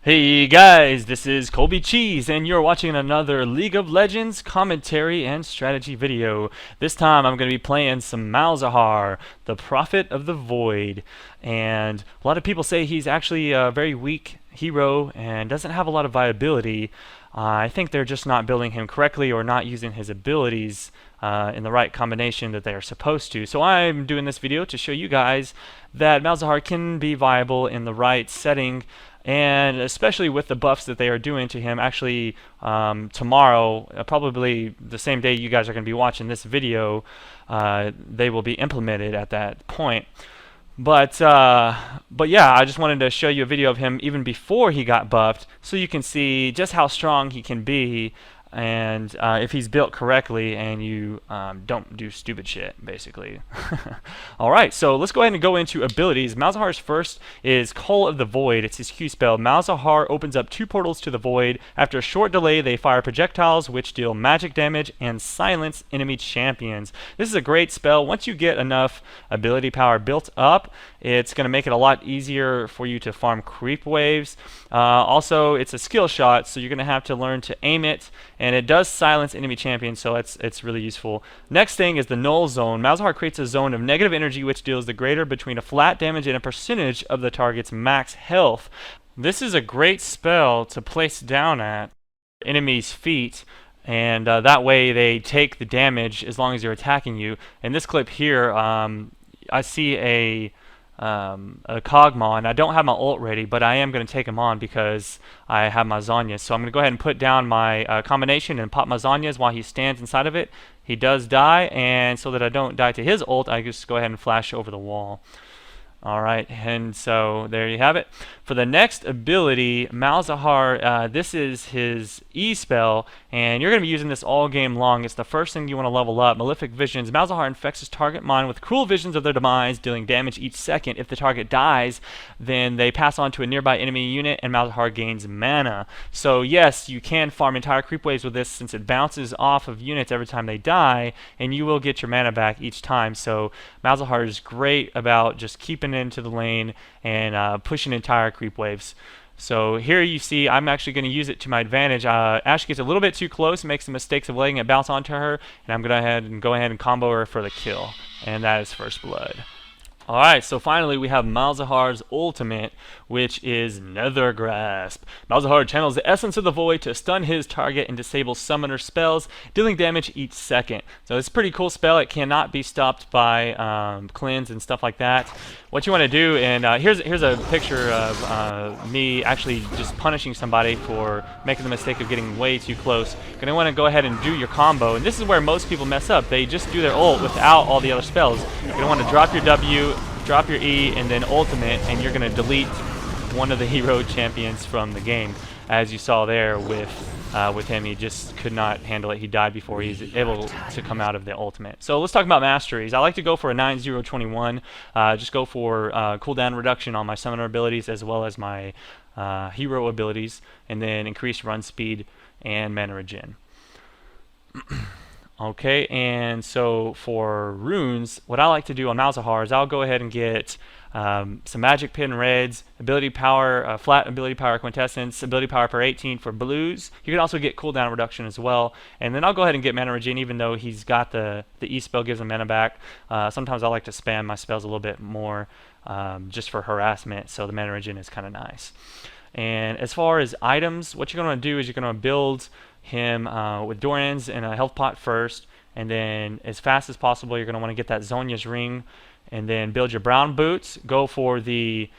Hey guys, this is Colby Cheese, and you're watching another League of Legends commentary and strategy video. This time I'm going to be playing some Malzahar, the Prophet of the Void. And a lot of people say he's actually a very weak hero and doesn't have a lot of viability. I think they're just not building him correctly or not using his abilities in the right combination that they are supposed to. So I'm doing this video to show you guys that Malzahar can be viable in the right setting, and especially with the buffs that they are doing to him. Actually, tomorrow, probably the same day you guys are going to be watching this video, they will be implemented at that point. But yeah, I just wanted to show you a video of him even before he got buffed, so you can see just how strong he can be, and if he's built correctly and you don't do stupid shit, basically. Alright, so let's go ahead and go into abilities. Malzahar's first is Call of the Void. It's his Q spell. Malzahar opens up 2 portals to the Void. After a short delay, they fire projectiles which deal magic damage and silence enemy champions. This is a great spell. Once you get enough ability power built up, it's going to make it a lot easier for you to farm creep waves. Also, it's a skill shot, so you're going to have to learn to aim it, and it does silence enemy champions, so it's really useful. Next thing is the Null Zone. Malzahar creates a zone of negative energy which deals the greater between a flat damage and a percentage of the target's max health. This is a great spell to place down at enemies' feet, and that way they take the damage as long as you're attacking you. In this clip here, I see a Kog'Maw, and I don't have my ult ready, but I am going to take him on because I have my Zhonya's. So I'm going to go ahead and put down my combination and pop my Zhonya's while he stands inside of it. He does die, and so that I don't die to his ult, I just go ahead and flash over the wall. Alright, and so there you have it. For the next ability, Malzahar, this is his E spell, and you're going to be using this all game long. It's the first thing you want to level up. Malefic Visions. Malzahar infects his target mind with cruel visions of their demise, dealing damage each second. If the target dies, then they pass on to a nearby enemy unit, and Malzahar gains mana. So yes, you can farm entire creep waves with this, since it bounces off of units every time they die, and you will get your mana back each time. So Malzahar is great about just keeping into the lane and pushing entire creep waves. So here you see I'm actually going to use it to my advantage. Ashe gets a little bit too close and makes the mistakes of letting it bounce onto her, and I'm going to go ahead and combo her for the kill, and that is first blood. Alright, so finally we have Malzahar's ultimate, which is Nether Grasp. Malzahar channels the essence of the void to stun his target and disable summoner spells, dealing damage each second. So it's a pretty cool spell. It cannot be stopped by cleanse and stuff like that. What you want to do, and here's a picture of me actually just punishing somebody for making the mistake of getting way too close. You're going to want to go ahead and do your combo, and this is where most people mess up. They just do their ult without all the other spells. You're going to want to drop your W, drop your E, and then ultimate, and you're going to delete one of the hero champions from the game. As you saw there with him, he just could not handle it. He died before he's able to come out of the ultimate. So let's talk about Masteries. I like to go for a 9-0-21. Just go for cooldown reduction on my summoner abilities as well as my hero abilities, and then increase run speed and mana regen. Okay, and so for runes, what I like to do on Malzahar is I'll go ahead and get some magic pin reds, ability power, flat ability power quintessence, ability power per 18 for blues. You can also get cooldown reduction as well, and then I'll go ahead and get mana regen, even though he's got the E spell gives him mana back. Sometimes I like to spam my spells a little bit more just for harassment, so the mana regen is kind of nice. And as far as items, what you're going to do is you're going to build him with Doran's and a health pot first, and then as fast as possible you're going to want to get that Zhonya's ring, and then build your brown boots, go for the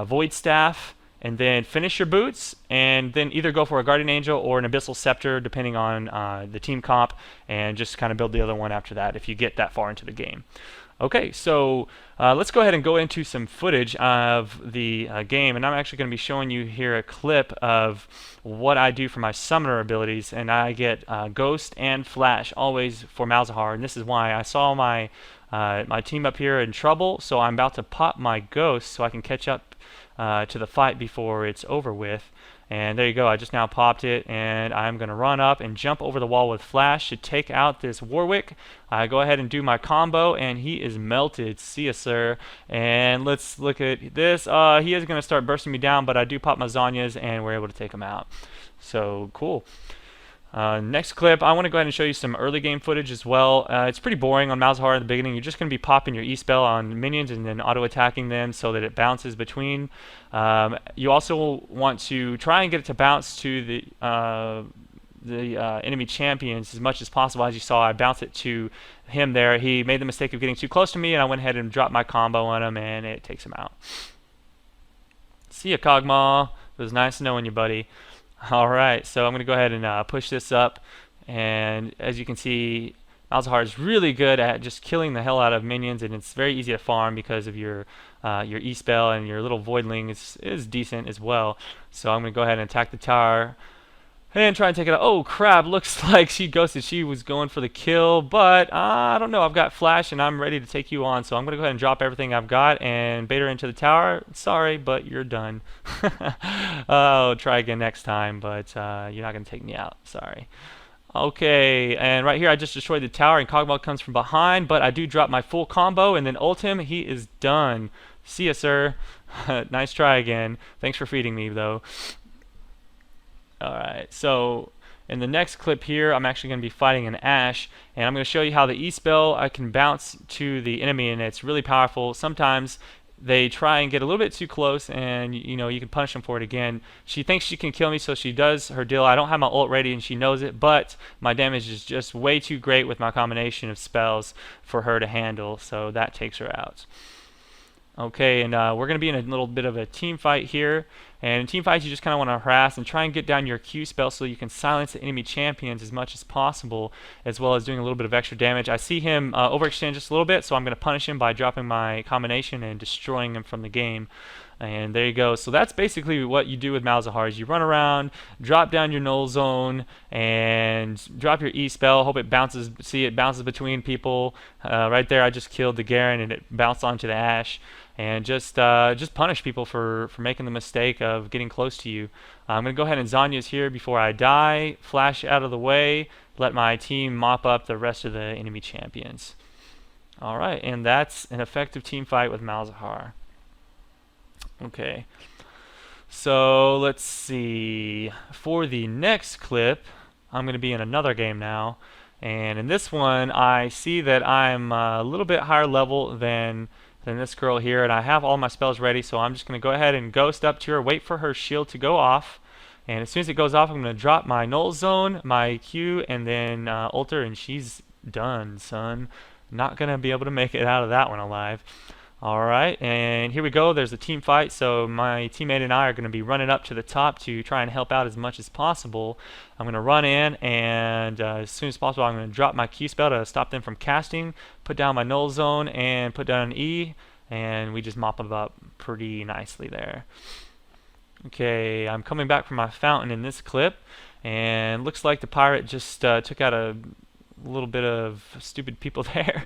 void staff, and then finish your boots, and then either go for a guardian angel or an abyssal scepter depending on the team comp, and just kind of build the other one after that if you get that far into the game. Okay, so let's go ahead and go into some footage of the game, and I'm actually going to be showing you here a clip of what I do for my summoner abilities, and I get Ghost and Flash always for Malzahar, and this is why. I saw my my team up here in trouble, so I'm about to pop my Ghost so I can catch up to the fight before it's over with. And there you go, I just now popped it, and I'm going to run up and jump over the wall with Flash to take out this Warwick. I go ahead and do my combo, and he is melted. See ya, sir. And let's look at this. He is going to start bursting me down, but I do pop my Zanyas, and we're able to take him out. So, cool. Next clip, I want to go ahead and show you some early game footage as well. It's pretty boring on Malzahar in the beginning. You're just going to be popping your E-spell on minions and then auto-attacking them so that it bounces between. You also want to try and get it to bounce to the enemy champions as much as possible. As you saw, I bounced it to him there. He made the mistake of getting too close to me, and I went ahead and dropped my combo on him, and it takes him out. See ya, Kog'Maw. It was nice knowing you, buddy. Alright, so I'm going to go ahead and push this up, and as you can see, Malzahar is really good at just killing the hell out of minions, and it's very easy to farm because of your E-spell, and your little Voidling is decent as well. So I'm going to go ahead and attack the tower and try and take it out. Oh crap, looks like she ghosted. She was going for the kill, but I don't know. I've got Flash and I'm ready to take you on, so I'm going to go ahead and drop everything I've got and bait her into the tower. Sorry, but you're done. Oh, try again next time, but you're not going to take me out. Sorry. Okay, and right here I just destroyed the tower, and Kog'Maw comes from behind, but I do drop my full combo and then ult him. He is done. See ya, sir. Nice try again. Thanks for feeding me, though. Alright, so in the next clip here, I'm actually going to be fighting an Ashe, and I'm going to show you how the E-spell I can bounce to the enemy, and it's really powerful. Sometimes they try and get a little bit too close, and you know, you can punish them for it again. She thinks she can kill me, so she does her deal. I don't have my ult ready, and she knows it, but my damage is just way too great with my combination of spells for her to handle, so that takes her out. Okay, and we're going to be in a little bit of a team fight here. And in team fights, you just kind of want to harass and try and get down your Q spell so you can silence the enemy champions as much as possible, as well as doing a little bit of extra damage. I see him overextend just a little bit, so I'm going to punish him by dropping my combination and destroying him from the game. And there you go. So that's basically what you do with Malzahar, is you run around, drop down your Null Zone, and drop your E-spell. Hope it bounces. See, it bounces between people. Right there, I just killed the Garen, and it bounced onto the Ashe. And just punish people for making the mistake of getting close to you. I'm going to go ahead and Zanyas here before I die. Flash out of the way. Let my team mop up the rest of the enemy champions. Alright, and that's an effective team fight with Malzahar. Okay, so let's see. For the next clip, I'm going to be in another game now, and in this one I see that I'm a little bit higher level than this girl here, and I have all my spells ready, so I'm just going to go ahead and ghost up to her, wait for her shield to go off, and as soon as it goes off, I'm going to drop my Null Zone, my Q, and then ult her, and she's done, son. Not going to be able to make it out of that one alive. Alright, and here we go. There's a team fight, so my teammate and I are going to be running up to the top to try and help out as much as possible. I'm going to run in, and as soon as possible I'm going to drop my Q spell to stop them from casting, put down my Null Zone, and put down an E, and we just mop them up pretty nicely there. Okay, I'm coming back from my fountain in this clip, and looks like the pirate just took out a little bit of stupid people there.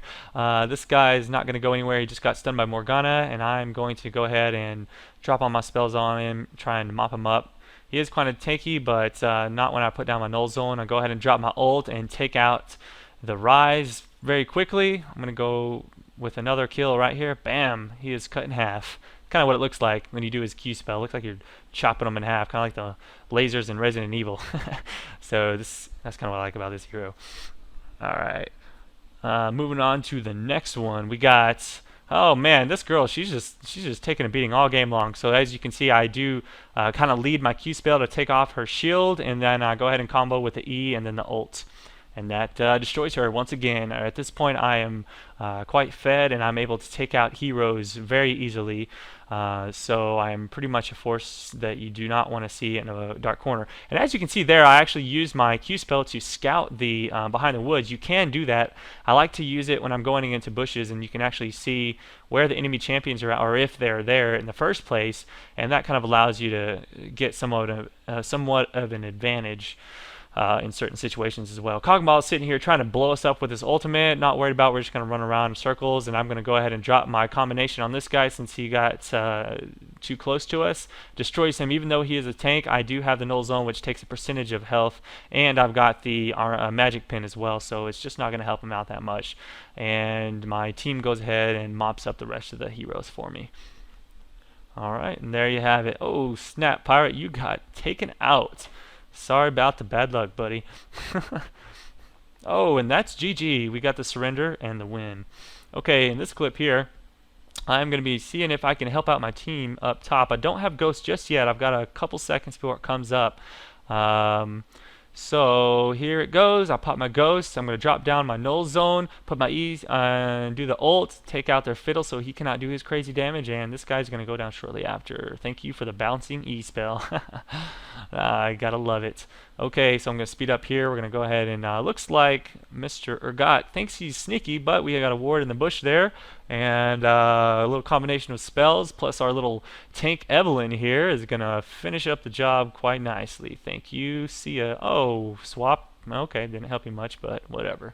This guy is not going to go anywhere. He just got stunned by Morgana, and I'm going to go ahead and drop all my spells on him, trying to mop him up. He is kind of tanky, but not when I put down my Null Zone. I go ahead and drop my ult and take out the Rise very quickly. I'm going to go with another kill right here. Bam! He is cut in half. Kind of what it looks like when you do his Q spell. It looks like you're chopping him in half, kind of like the lasers in Resident Evil. So that's kind of what I like about this hero. Alright, moving on to the next one. We got, oh man, this girl, she's just taking a beating all game long. So as you can see, I do kind of lead my Q spell to take off her shield, and then I go ahead and combo with the E and then the ult. And that destroys her once again. At this point, I am quite fed, and I'm able to take out heroes very easily. So I'm pretty much a force that you do not want to see in a dark corner. And as you can see there, I actually used my Q spell to scout the behind the woods. You can do that. I like to use it when I'm going into bushes, and you can actually see where the enemy champions are at, or if they're there in the first place, and that kind of allows you to get somewhat of an advantage. in certain situations as well. Kog'Maw is sitting here trying to blow us up with his ultimate. Not worried about. We're just going to run around in circles, and I'm going to go ahead and drop my combination on this guy since he got too close to us. Destroys him. Even though he is a tank, I do have the Null Zone, which takes a percentage of health, and I've got the magic pin as well, so it's just not going to help him out that much. And my team goes ahead and mops up the rest of the heroes for me. Alright, and there you have it. Oh, snap, Pirate, you got taken out. Sorry about the bad luck, buddy. Oh, and that's GG. We got the surrender and the win. Okay, in this clip here, I'm going to be seeing if I can help out my team up top. I don't have Ghost just yet. I've got a couple seconds before it comes up. So here it goes. I'll pop my Ghost. I'm going to drop down my Null Zone, put my E, and do the ult, take out their Fiddle so he cannot do his crazy damage, and this guy's going to go down shortly after. Thank you for the bouncing E spell. I gotta love it. Okay, so I'm going to speed up here. We're going to go ahead and looks like Mr. Urgot thinks he's sneaky, but we got a ward in the bush there, and a little combination of spells plus our little tank Evelyn here is going to finish up the job quite nicely. Thank you. See ya. Oh, swap. Okay, didn't help you much, but whatever.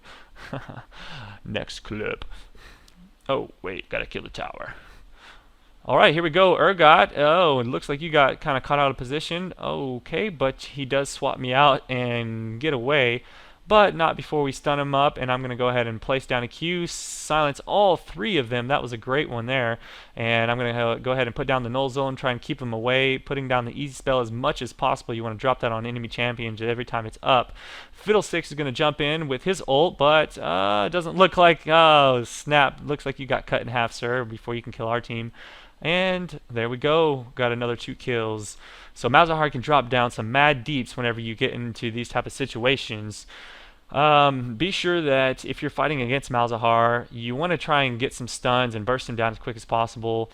Next clip. Oh, wait, gotta kill the tower. Alright, here we go, Urgot. Oh, it looks like you got kind of caught out of position. Okay, but he does swap me out and get away, but not before we stun him up, and I'm going to go ahead and place down a Q, silence all three of them. That was a great one there, and I'm going to go ahead and put down the Null Zone, try and keep them away, putting down the easy spell as much as possible. You want to drop that on enemy champions every time it's up. Fiddlesticks is going to jump in with his ult, but it doesn't look like, oh snap, looks like you got cut in half, sir, before you can kill our team. And there we go, got another 2 kills. So Malzahar can drop down some mad deeps whenever you get into these type of situations. Be sure that if you're fighting against Malzahar, you want to try and get some stuns and burst him down as quick as possible.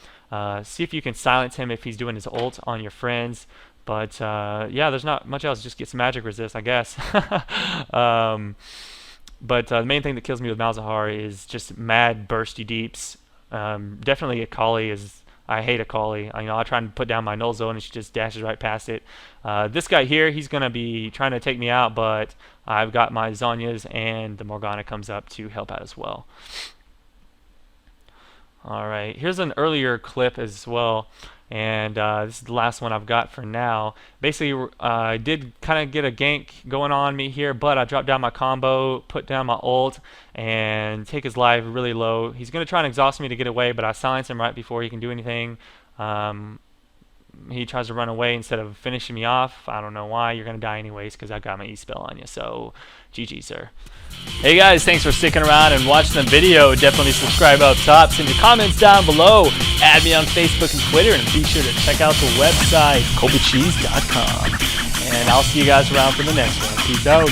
See if you can silence him if he's doing his ult on your friends. But yeah, there's not much else, just get some magic resist, I guess. But the main thing that kills me with Malzahar is just mad bursty deeps. Definitely Akali is... I hate Akali. I try and put down my Null Zone and she just dashes right past it. This guy here, he's going to be trying to take me out, but I've got my Zhonya's and the Morgana comes up to help out as well. Alright, here's an earlier clip as well, and this is the last one I've got for now. Basically, I did kind of get a gank going on me here, but I dropped down my combo, put down my ult, and take his life really low. He's going to try and exhaust me to get away, but I silence him right before he can do anything. He tries to run away instead of finishing me off. I don't know why. You're going to die anyways because I got my E-spell on you. So, GG, sir. Hey guys, thanks for sticking around and watching the video. Definitely subscribe up top. Send your comments down below. Add me on Facebook and Twitter. And be sure to check out the website, colbycheese.com. And I'll see you guys around for the next one. Peace out.